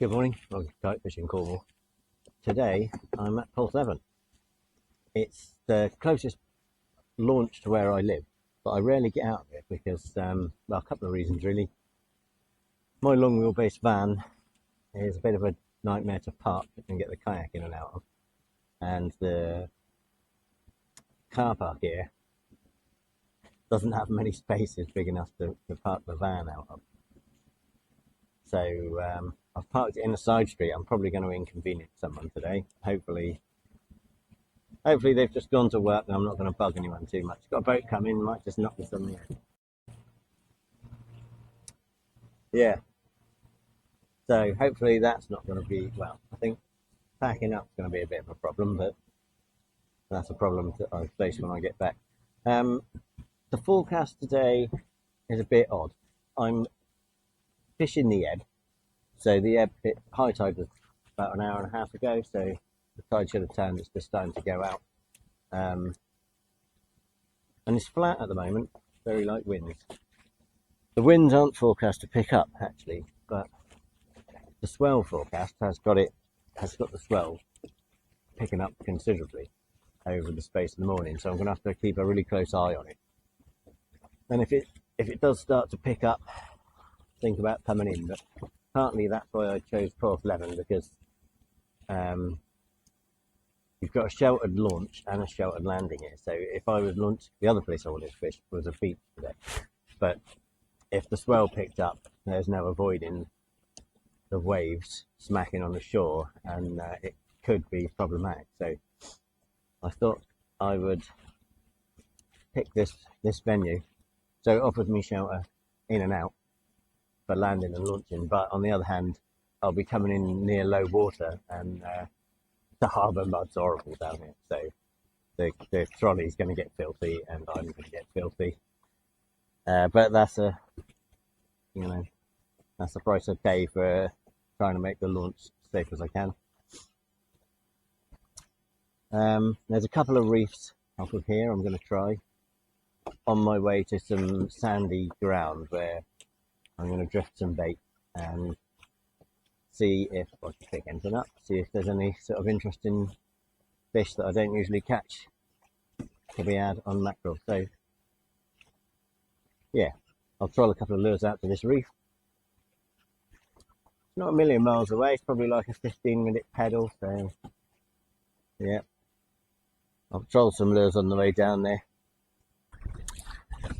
Good morning, welcome to Kayak Fishing Cornwall. Today I'm at Porthleven. It's the closest launch to where I live, but I rarely get out of it because, well, a couple of reasons really. My long wheelbase van is a bit of a nightmare to park and get the kayak in and out of, and the car park here doesn't have many spaces big enough to park the van out of. So I've parked it in a side street. I'm probably going to inconvenience someone today. Hopefully they've just gone to work and I'm not going to bug anyone too much. Got a boat coming, might just knock this on the head. Yeah. So hopefully that's not going to be, well, I think packing up is going to be a bit of a problem, but that's a problem that I face when I get back. The forecast today is a bit odd. I'm fishing the ebb. So the ebb hit high tide was about an hour and a half ago, so the tide should have turned. It's just starting to go out. And it's flat at the moment, very light winds. The winds aren't forecast to pick up actually, but the swell forecast has got the swell picking up considerably over the space of the morning, so I'm going to have to keep a really close eye on it. And if it does start to pick up, think about coming in, but partly that's why I chose Porthleven, because you've got a sheltered launch and a sheltered landing here. So if I was launched, the other place I wanted to fish was a beach today, but if the swell picked up, there's no avoiding the waves smacking on the shore, and it could be problematic. So I thought I would pick this venue, so it offers me shelter in and out for landing and launching, but on the other hand I'll be coming in near low water, and the harbour mud's horrible down here, so the trolley's going to get filthy and I'm going to get filthy, but that's a price I pay for trying to make the launch safe as I can. There's a couple of reefs off of here I'm going to try on my way to some sandy ground where I'm going to drift some bait and see if I can pick anything up, see if there's any sort of interesting fish that I don't usually catch to be had on mackerel. So yeah, I'll troll a couple of lures out to this reef. It's not a million miles away, it's probably like a 15-minute pedal, so yeah, I'll troll some lures on the way down there.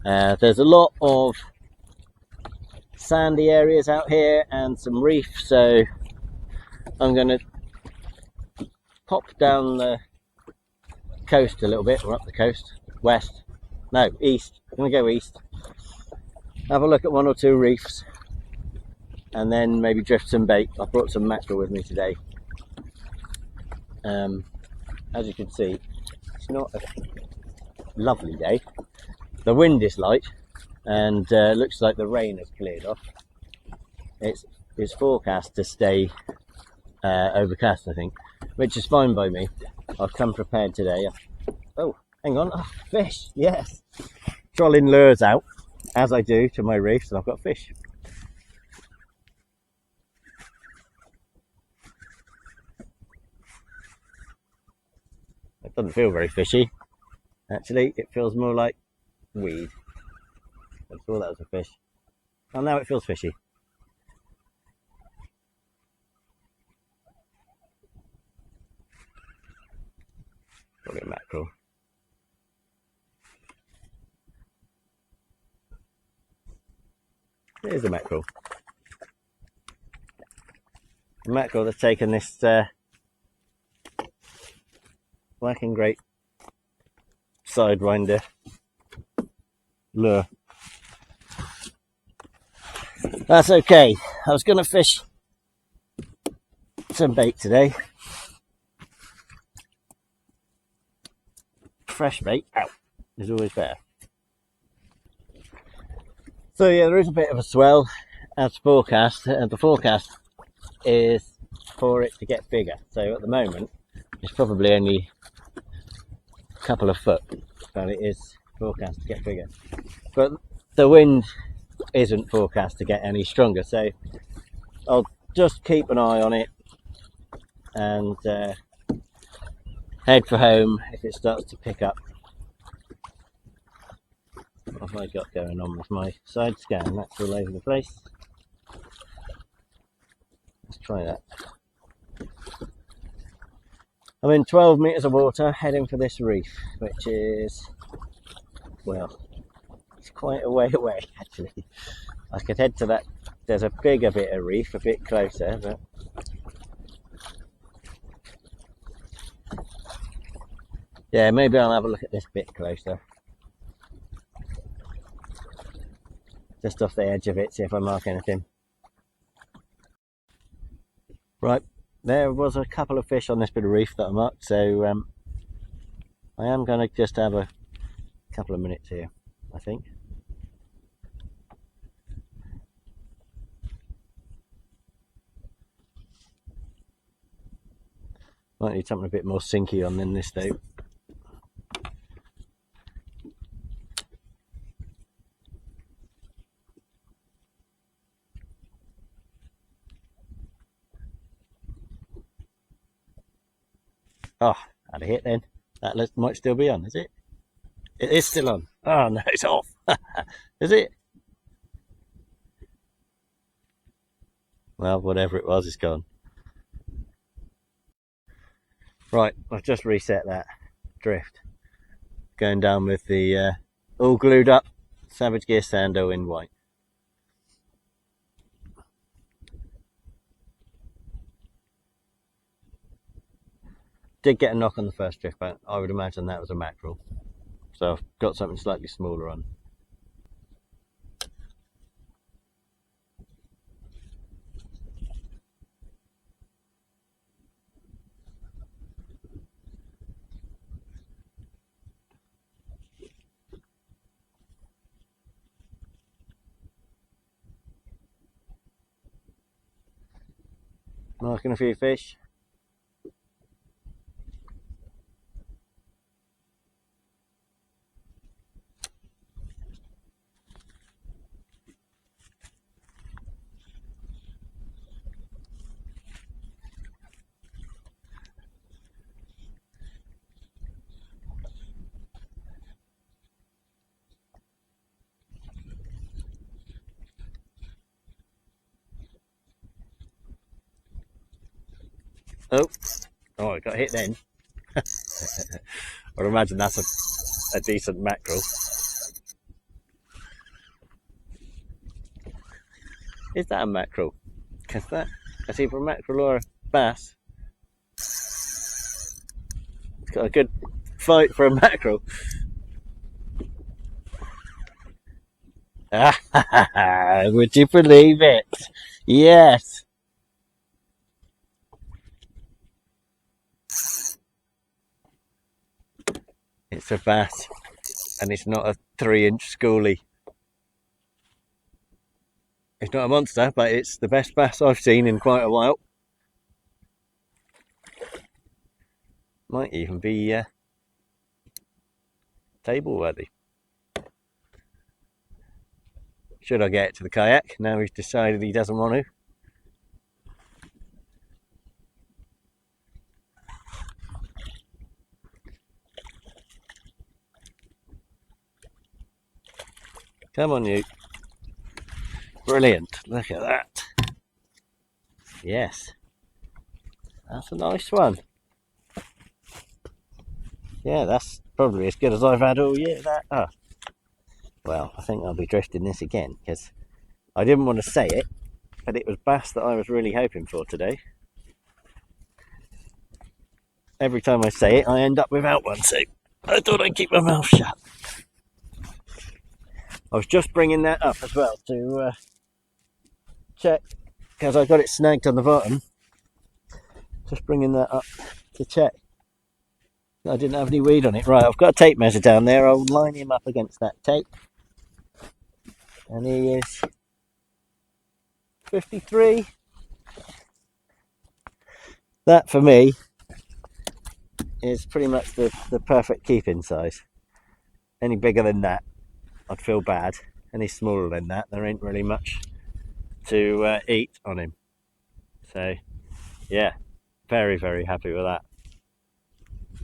There's a lot of sandy areas out here and some reef, so I'm going to pop down the coast a little bit, or up the coast, east. I'm going to go east, have a look at one or two reefs, and then maybe drift some bait. I brought some mackerel with me today. As you can see, it's not a lovely day. The wind is light, and looks like the rain has cleared off. It's forecast to stay overcast, I think, which is fine by me. I've come prepared today. Oh, hang on, fish, yes. Trolling lures out, as I do to my reefs, and I've got fish. It doesn't feel very fishy. Actually, it feels more like weed. I thought that was a fish. Oh, now it feels fishy. Probably a mackerel. There's a mackerel. A mackerel that's taken this working great sidewinder lure. That's okay. I was going to fish some bait today. Fresh bait out is always better. So yeah, there is a bit of a swell as forecast, and the forecast is for it to get bigger. So at the moment it's probably only a couple of foot, but it is forecast to get bigger. But the wind isn't forecast to get any stronger, so I'll just keep an eye on it and head for home if it starts to pick up. What have I got going on with my side scan? That's all over the place. Let's try that. I'm in 12 metres of water heading for this reef, which is, well, it's quite a way away actually. I could head to that. There's a bigger bit of reef a bit closer, but yeah, maybe I'll have a look at this bit closer. Just off the edge of it, see if I mark anything. Right, there was a couple of fish on this bit of reef that I marked, so I am going to just have a couple of minutes here, I think. Might need something a bit more sinky on than this though. Oh, had a hit then. That might still be on, is it? It is still on. Oh no, it's off. Is it? Well, whatever it was, it's gone. Right, I've just reset that drift. Going down with the all glued up Savage Gear Sando in white. Did get a knock on the first drift, but I would imagine that was a mackerel. So I've got something slightly smaller on. Marking a few fish. Oh, I got hit then. I'd imagine that's a decent mackerel. Is that a mackerel? Because that's either a mackerel or a bass. It's got a good fight for a mackerel. Would you believe it? Yes. It's a bass, and it's not a 3-inch schoolie. It's not a monster, but it's the best bass I've seen in quite a while. Might even be table worthy. Should I get it to the kayak? Now he's decided he doesn't want to. Come on, you. Brilliant. Look at that. Yes. That's a nice one. Yeah, that's probably as good as I've had all year. Well, I think I'll be drifting this again because I didn't want to say it, but it was bass that I was really hoping for today. Every time I say it, I end up without one, so I thought I'd keep my mouth shut. I was just bringing that up as well to check, because I got it snagged on the bottom. Just bringing that up to check I didn't have any weed on it. Right, I've got a tape measure down there. I'll line him up against that tape. And he is 53. That for me is pretty much the perfect keeping size. Any bigger than that, I'd feel bad. Any smaller than that, there ain't really much to eat on him. So yeah, very, very happy with that.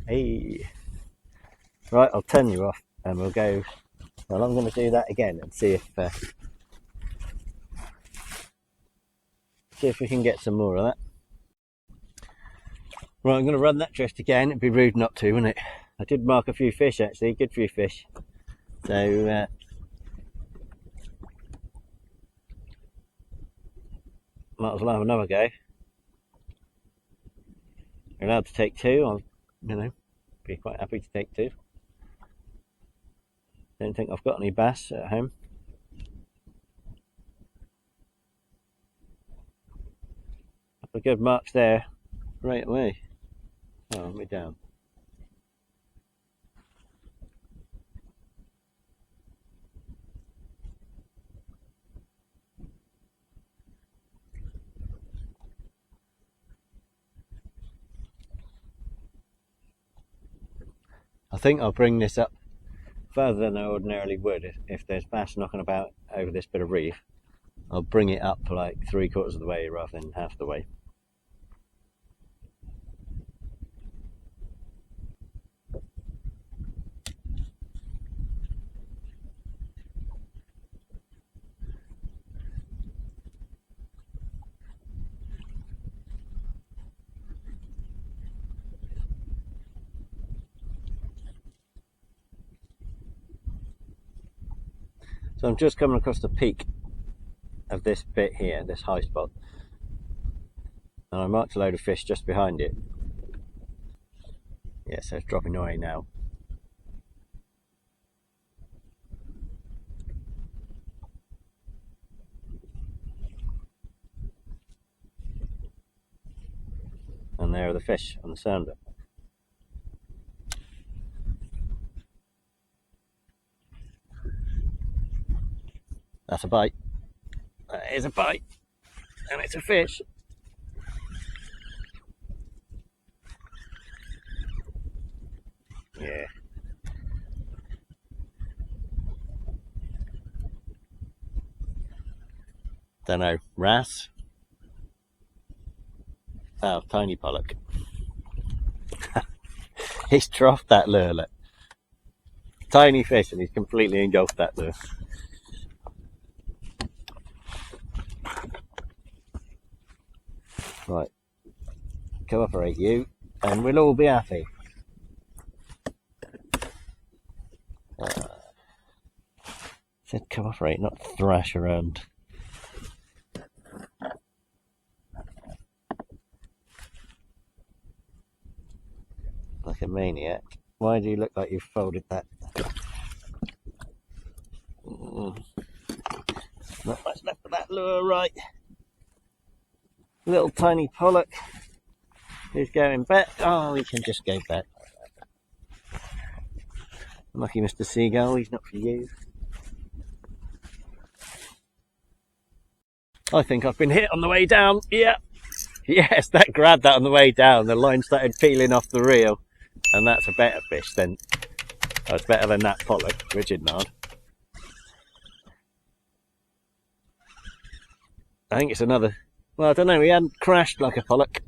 Hey, right, I'll turn you off and we'll go. Well, I'm going to do that again and see if we can get some more of that. Right, I'm going to run that drift again. It'd be rude not to, wouldn't it? I did mark a few fish actually, good few fish. So might as well have another go. You're allowed to take two. I'll, be quite happy to take two. Don't think I've got any bass at home. Couple of good marks there, right away. Oh, me down. I think I'll bring this up further than I ordinarily would if there's bass knocking about over this bit of reef. I'll bring it up like 3/4 of the way rather than half the way. So I'm just coming across the peak of this bit here, this high spot, and I marked a load of fish just behind it. Yeah, so it's dropping away now. And there are the fish on the sounder. That's a bite. That is a bite. And it's a fish. Yeah. Don't know. Wrasse? Oh, tiny pollock. He's troughed that lure, look. Tiny fish and he's completely engulfed that lure. Right. Cooperate you and we'll all be happy. Said cooperate, not thrash around. Like a maniac. Why do you look like you've folded that? Not much left of that lure, right? Little tiny pollock who's going back. Oh, he can just go back. Lucky Mr. Seagull, he's not for you. I think I've been hit on the way down. Yeah. Yes, that grabbed that on the way down. The line started peeling off the reel. And that's a better fish than... That's better than that pollock, Richard Nard. I think it's another... Well, I don't know, he hadn't crashed like a pollock.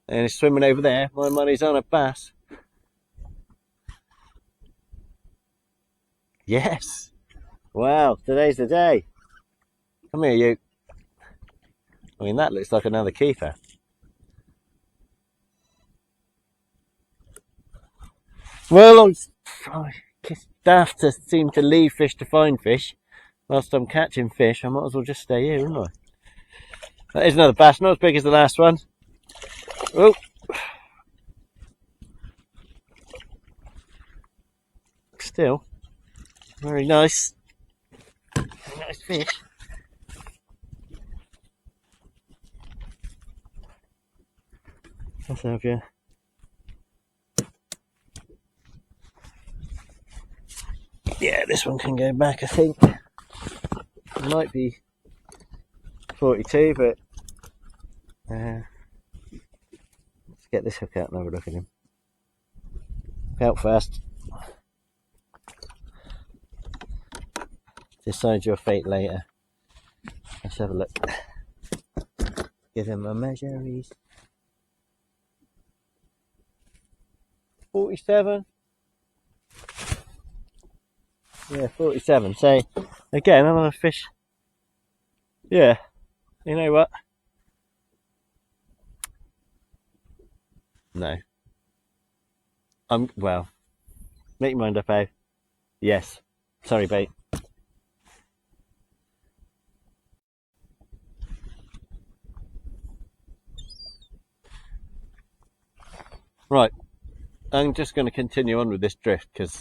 And he's swimming over there. My money's on a bass. Yes. Wow, today's the day. Come here, you. I mean, that looks like another keeper. Well, I'm daft to seem to leave fish to find fish. Whilst I'm catching fish, I might as well just stay here, wouldn't I? That is another bass, not as big as the last one. Oh. Still, very nice. Nice fish. Let's have you. Yeah, this one can go back, I think. It might be 42, but get this hook out and have a look at him. Out first. Decide your fate later. Let's have a look. Give him a measure. 47. Yeah, 47. So again, I'm on a fish. Yeah, you know what? No. Well, make your mind up, eh? Yes. Sorry, bait. Right. I'm just going to continue on with this drift because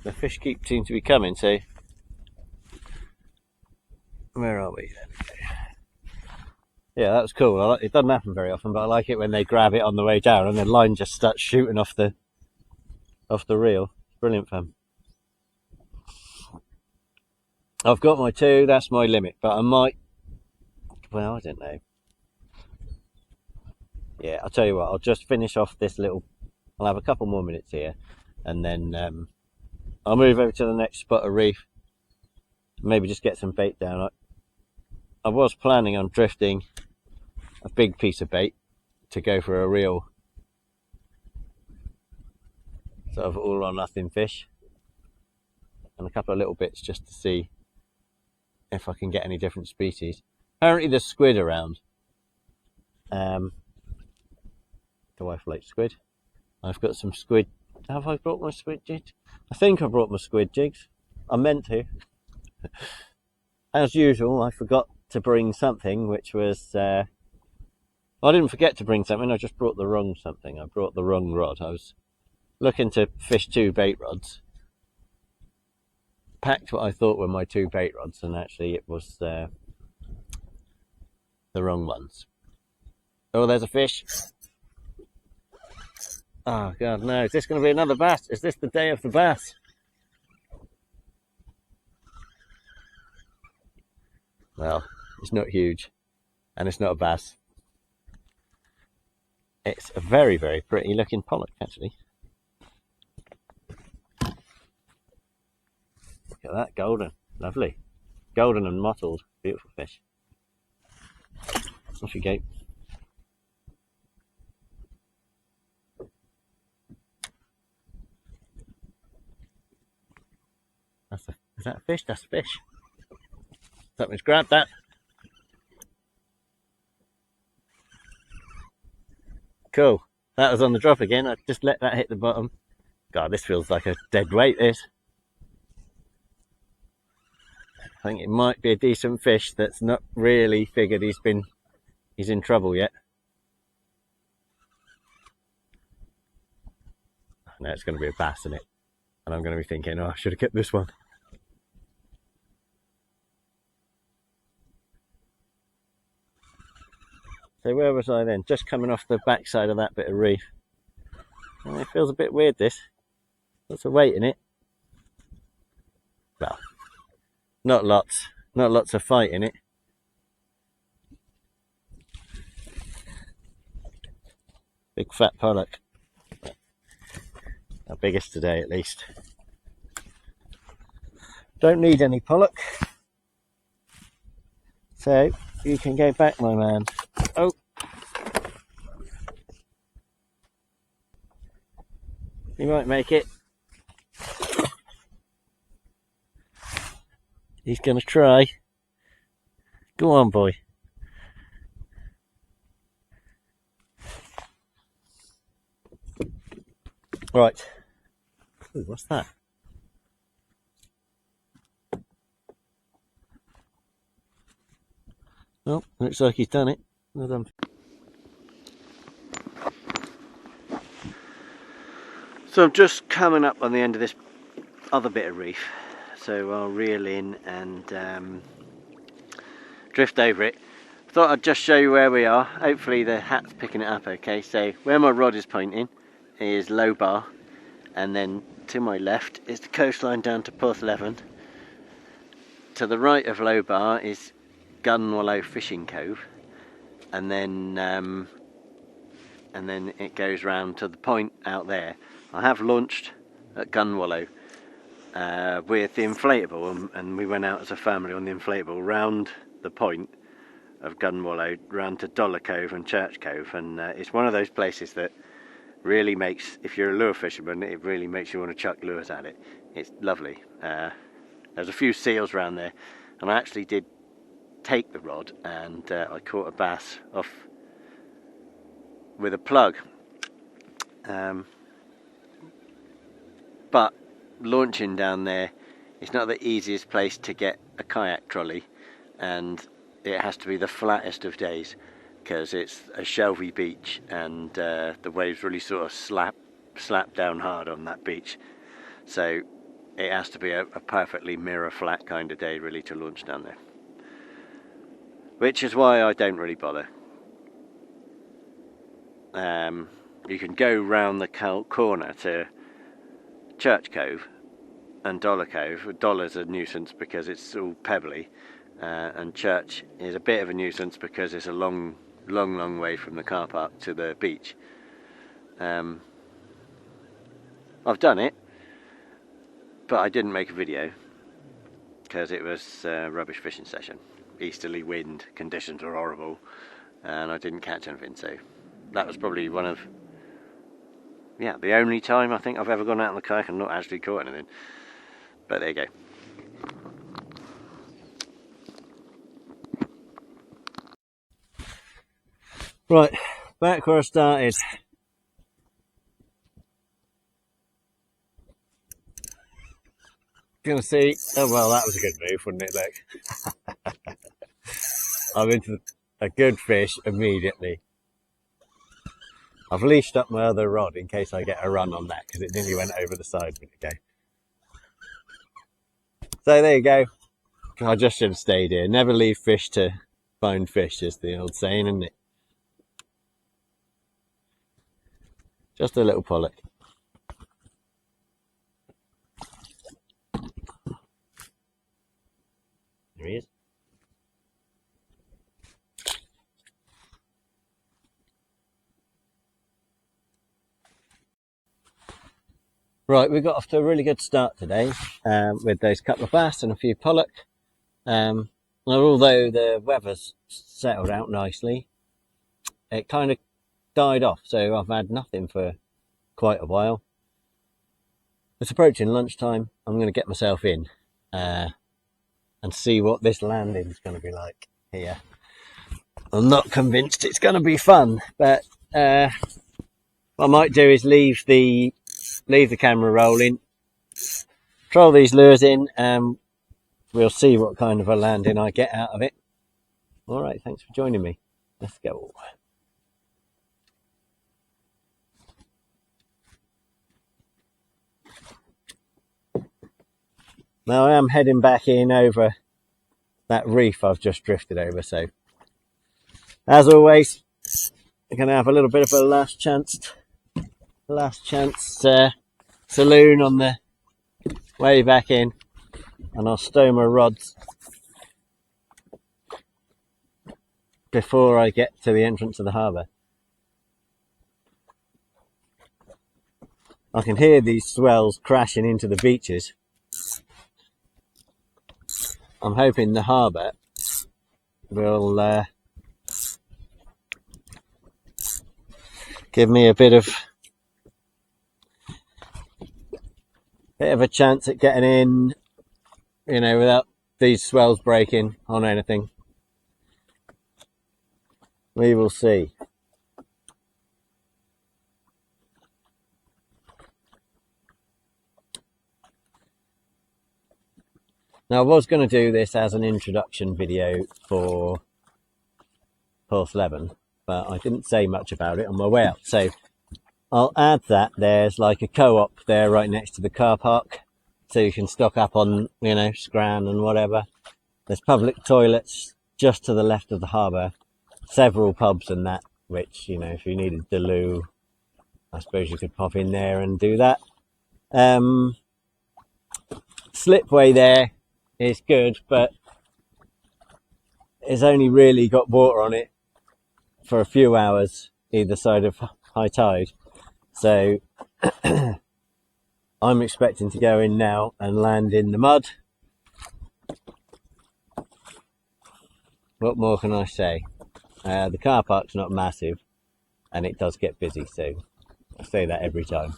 the fish seem to be coming. So, where are we? There we go. Yeah, that was cool. It doesn't happen very often, but I like it when they grab it on the way down and the line just starts shooting off the reel. Brilliant fun. I've got my 2. That's my limit, but I might. Well, I don't know. Yeah, I'll tell you what. I'll just finish off this little. I'll have a couple more minutes here, and then I'll move over to the next spot of reef. Maybe just get some bait down. I was planning on drifting a big piece of bait to go for a real sort of all or nothing fish, and a couple of little bits just to see if I can get any different species. Apparently there's squid around. The wife likes squid. I've got some squid. Have I brought my squid jigs? I think I brought my squid jigs. I meant to. As usual, I forgot to bring something, which was... I didn't forget to bring something, I just brought the wrong something. I brought the wrong rod. I was looking to fish 2 bait rods. Packed what I thought were my 2 bait rods, and actually it was the wrong ones. Oh, there's a fish. Oh God, no! Is this going to be another bass? Is this the day of the bass? Well, it's not huge, and it's not a bass. It's a very, very pretty looking pollock, actually. Look at that, golden, lovely, golden and mottled, beautiful fish. Off you go. Is that a fish? That's a fish. Something's grabbed that. Cool. That was on the drop again. I just let that hit the bottom. God, this feels like a dead weight, this. I think it might be a decent fish that's not really figured he's in trouble yet. No, it's going to be a bass, isn't it? And I'm going to be thinking, oh, I should have kept this one. So where was I then? Just coming off the backside of that bit of reef. And it feels a bit weird, this. Lots of weight in it. Well, not lots of fight in it. Big fat pollock. Our biggest today, at least. Don't need any pollock. So you can go back, my man. Oh. You might make it. He's going to try. Go on, boy. Right. Ooh, what's that? Oh, looks like he's done it. Well done. So I'm just coming up on the end of this other bit of reef. So I'll reel in and drift over it. Thought I'd just show you where we are. Hopefully the hat's picking it up okay. So where my rod is pointing is low bar, and then to my left is the coastline down to Porthleven. To the right of low bar is Gunwallow Fishing Cove, and then and then it goes round to the point out there. I have launched at Gunwallow with the inflatable, and we went out as a family on the inflatable round the point of Gunwallow round to Dollar Cove and Church Cove, and it's one of those places that really makes, if you're a lure fisherman, it really makes you want to chuck lures at it. It's lovely. There's a few seals around there, and I actually did take the rod, and I caught a bass off with a plug, but launching down there, it's not the easiest place to get a kayak trolley, and it has to be the flattest of days because it's a shelvy beach, and the waves really sort of slap down hard on that beach, so it has to be a perfectly mirror flat kind of day really to launch down there, which is why I don't really bother. You can go round the corner to Church Cove and Dollar Cove. Dollar's a nuisance because it's all pebbly, and Church is a bit of a nuisance because it's a long way from the car park to the beach. I've done it, but I didn't make a video because it was a rubbish fishing session. Easterly wind, conditions were horrible, and I didn't catch anything, so that was probably one of, the only time I think I've ever gone out on the kayak and not actually caught anything. But there you go. Right, back where I started. Gonna see, oh well, that was a good move, wasn't it, look? I'm into a good fish immediately. I've leashed up my other rod in case I get a run on that, because it nearly went over the side a minute ago. So there you go. I just should have stayed here. Never leave fish to find fish, is the old saying, isn't it? Just a little pollock. There he is. Right, we got off to a really good start today with those couple of bass and a few pollock. Although the weather's settled out nicely, it kind of died off, so I've had nothing for quite a while. It's approaching lunchtime. I'm going to get myself in and see what this landing is going to be like here. I'm not convinced it's going to be fun, but what I might do is leave the camera rolling, troll these lures in, and we'll see what kind of a landing I get out of it. Alright, thanks for joining me. Let's go. Now I am heading back in over that reef I've just drifted over, so as always, I'm going to have a little bit of a last chance saloon on the way back in, and I'll stow my rods before I get to the entrance of the harbour. I can hear these swells crashing into the beaches. I'm hoping the harbour will give me a bit of a chance at getting in, without these swells breaking on anything. We will see. Now, I was going to do this as an introduction video for Porthleven, but I didn't say much about it on my way up, so I'll add that. There's like a co-op there right next to the car park, so you can stock up on, scran and whatever. There's public toilets just to the left of the harbour, several pubs and that, which, if you needed the loo, I suppose you could pop in there and do that. Slipway there is good, but it's only really got water on it for a few hours either side of high tide. So I'm expecting to go in now and land in the mud. What more can I say? The car park's not massive and it does get busy, so I say that every time.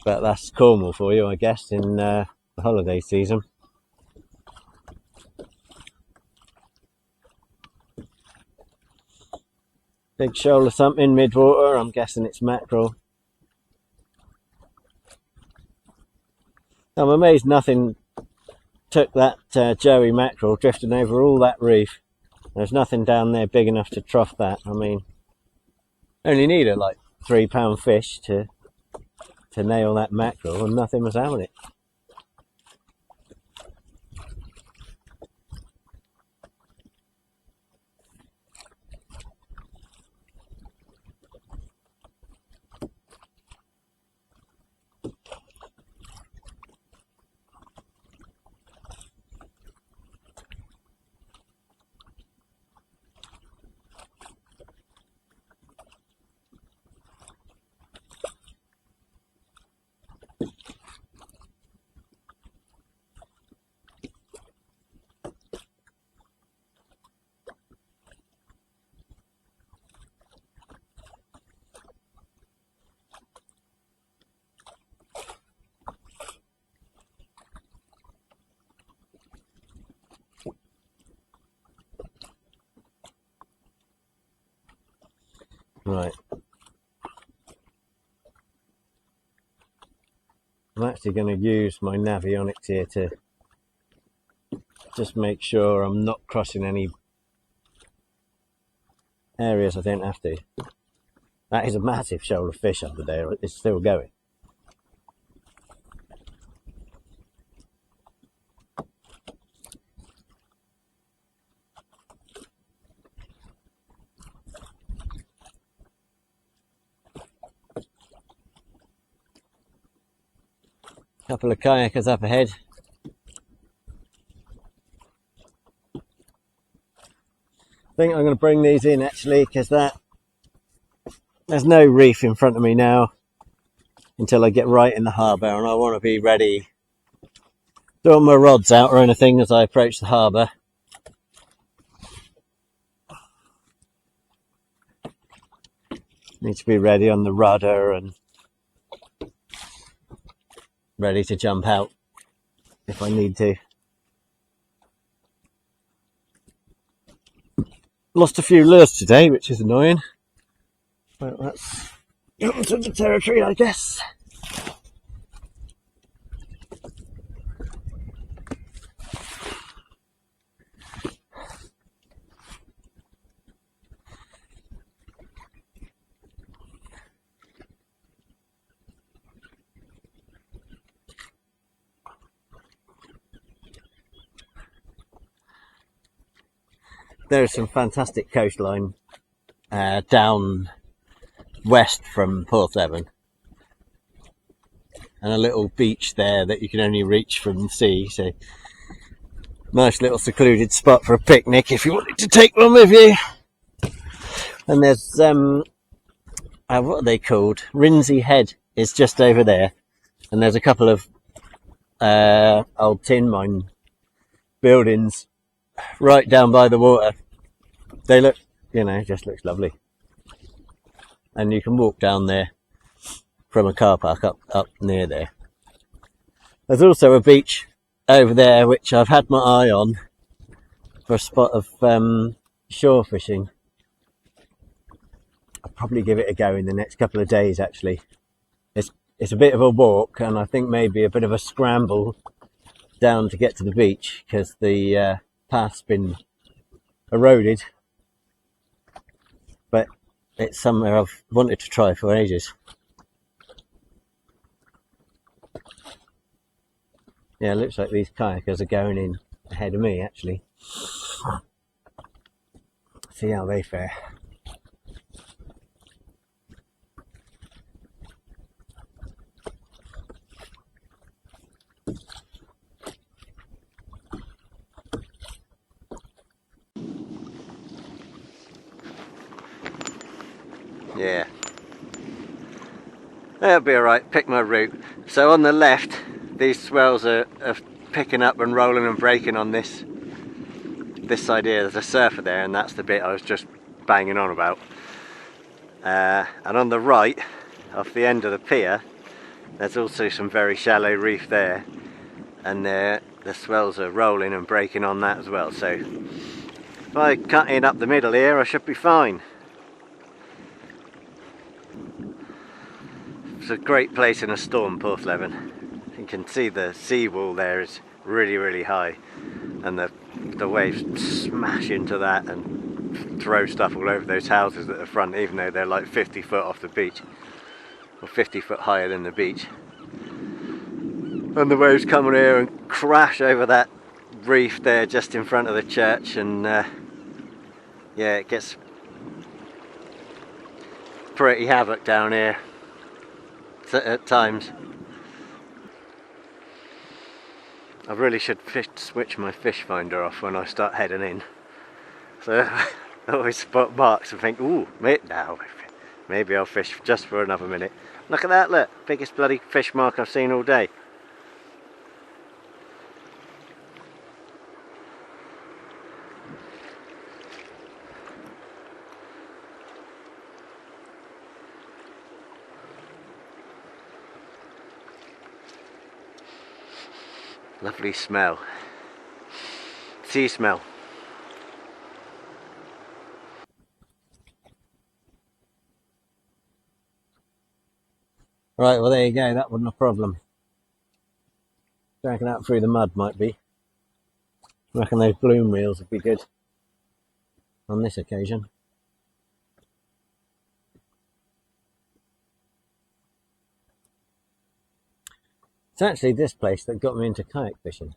But that's Cornwall for you, I guess, in the holiday season. Big shoal of something mid-water, I'm guessing it's mackerel. I'm amazed nothing took that Joey mackerel drifting over all that reef. There's nothing down there big enough to trough that. I mean, only need a like £3 fish to nail that mackerel, and nothing was having it. Right. I'm actually going to use my navionics here to just make sure I'm not crossing any areas I don't have to. That is a massive shoal of fish under there. It's still going. Couple of kayakers up ahead. I think I'm going to bring these in actually, because there's no reef in front of me now until I get right in the harbour, and I want to be ready. Don't want my rods out or anything as I approach the harbour. Need to be ready on the rudder and ready to jump out if I need to. Lost a few lures today, which is annoying. Well, that's into the territory, I guess. There's some fantastic coastline down west from Porthleven, and a little beach there that you can only reach from the sea, so nice little secluded spot for a picnic if you wanted to take one with you. And there's what are they called? Rinsey Head is just over there, and there's a couple of old tin mine buildings right down by the water. They look, just looks lovely. And you can walk down there from a car park up near there. There's also a beach over there which I've had my eye on for a spot of shore fishing. I'll probably give it a go in the next couple of days actually. It's a bit of a walk, and I think maybe a bit of a scramble down to get to the beach because the path's been eroded, but it's somewhere I've wanted to try for ages. Yeah, it looks like these kayakers are going in ahead of me actually. See how they fare. Yeah. That'll be alright, pick my route. So on the left, these swells are picking up and rolling and breaking on this side here. There's a surfer there, and that's the bit I was just banging on about. And on the right, off the end of the pier, there's also some very shallow reef there, and the swells are rolling and breaking on that as well. So if I cut in up the middle here, I should be fine. It's a great place in a storm, Porthleven. You can see the seawall there is really, really high, and the waves smash into that and throw stuff all over those houses at the front, even though they're like 50 foot off the beach, or 50 foot higher than the beach. And the waves come in here and crash over that reef there just in front of the church, and yeah, it gets pretty havoc down here at times. I really should switch my fish finder off when I start heading in. So I always spot marks and think, ooh, now maybe I'll fish just for another minute. Look at that, look, biggest bloody fish mark I've seen all day. Lovely smell. Sea smell. Right, well there you go, that wasn't a problem. Dragging out through the mud might be. I reckon those bloom reels would be good on this occasion. It's actually this place that got me into kayak fishing.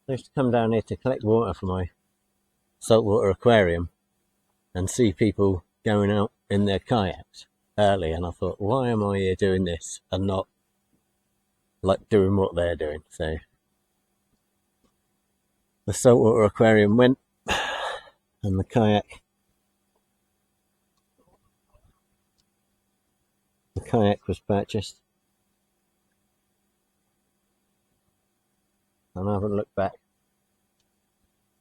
I used to come down here to collect water for my saltwater aquarium and see people going out in their kayaks early, and I thought, why am I here doing this and not like doing what they're doing? So the saltwater aquarium went, and the kayak was purchased, and I haven't looked back.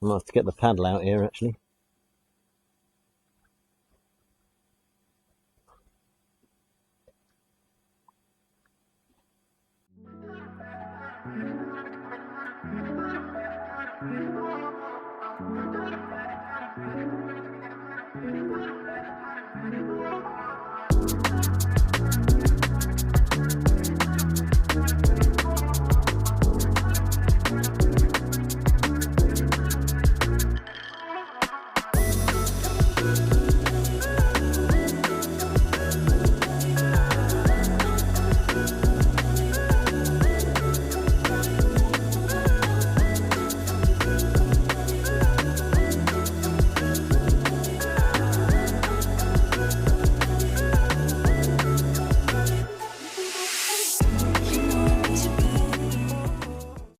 I might have to get the paddle out here actually.